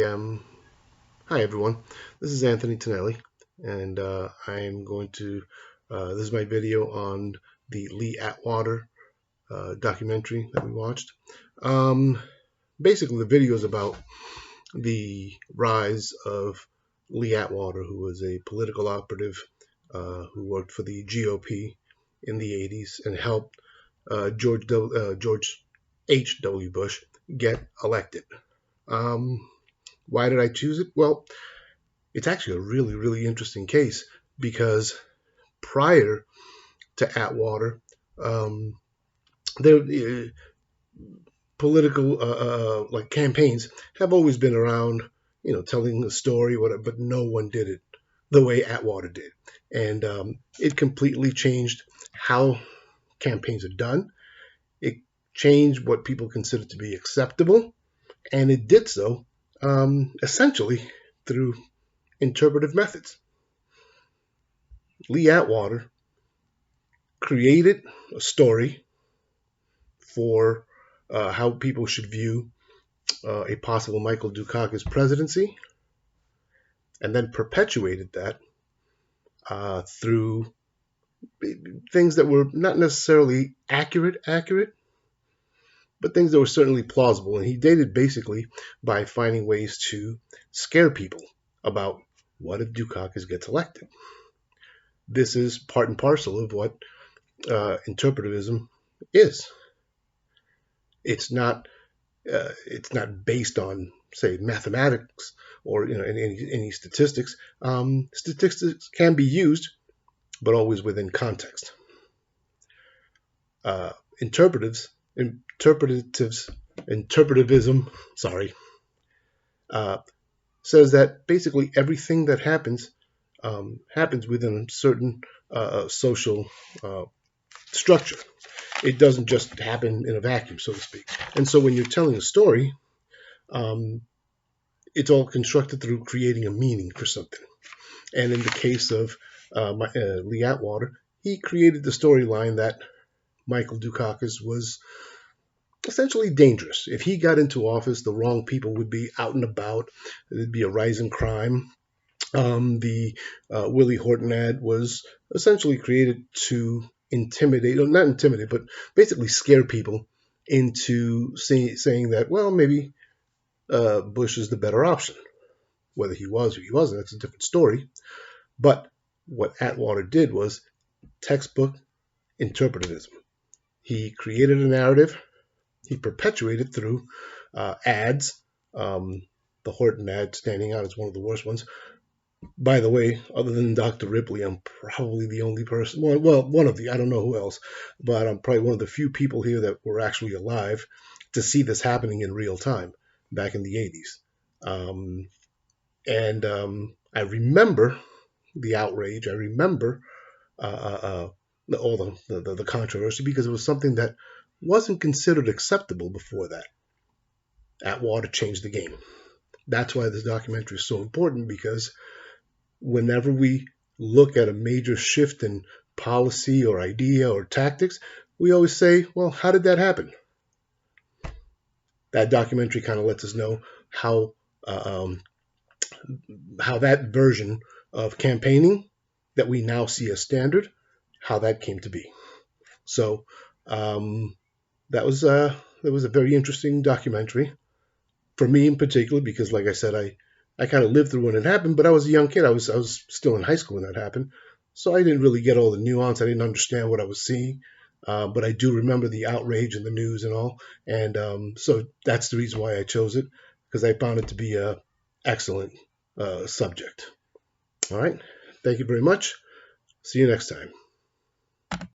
Um, Hi everyone, this is Anthony Tonelli, and I'm going to, this is my video on the Lee Atwater documentary that we watched. Um, Basically, the video is about the rise of Lee Atwater, who was a political operative who worked for the GOP in the 80s and helped George H.W. Bush get elected. Um, why did I choose it? Well, it's actually a really, really interesting case because prior to Atwater, um, their political like campaigns have always been around, telling a story, whatever, but no one did it the way Atwater did, and it completely changed how campaigns are done. It changed what people consider to be acceptable, and it did so essentially through interpretive methods. Lee Atwater created a story for how people should view a possible Michael Dukakis presidency, and then perpetuated that through things that were not necessarily accurate, but things that were certainly plausible. And he did it basically by finding ways to scare people about what if Dukakis gets elected. This is part and parcel of what interpretivism is. It's not it's not based on, say, mathematics or any statistics. Statistics can be used, but always within context. Uh, interpretives, interpretatives, interpretivism. Sorry, uh, says that basically everything that happens within a certain social structure. It doesn't just happen in a vacuum, so to speak. And so when you're telling a story, um, it's all constructed through creating a meaning for something. And in the case of Lee Atwater, he created the storyline that Michael Dukakis was essentially dangerous. If he got into office, the wrong people would be out and about. There'd be a rise in crime. The Willie Horton ad was essentially created to intimidate, or not intimidate, but basically scare people into saying that, well, maybe Bush is the better option. Whether he was or he wasn't, that's a different story. But what Atwater did was textbook interpretivism. He created a narrative, he perpetuated through ads. Um, the Horton ad standing out as one of the worst ones. By the way, other than Dr. Ripley, I'm probably the only person, well, one of the, I don't know who else, but I'm probably one of the few people here that were actually alive to see this happening in real time back in the 80s. And I remember the outrage. I remember all the controversy because it was something that wasn't considered acceptable before that. Atwater changed the game. That's why this documentary is so important, because whenever we look at a major shift in policy or idea or tactics, we always say, well, how did that happen? That documentary kind of lets us know uh, um, how that version of campaigning that we now see as standard, how that came to be. So um, that was a very interesting documentary for me in particular, because like I said, I kind of lived through when it happened, but I was a young kid. I was still in high school when that happened, so I didn't really get all the nuance. I didn't understand what I was seeing, but I do remember the outrage and the news and all, and so that's the reason why I chose it, because I found it to be a excellent subject. All right, thank you very much. See you next time.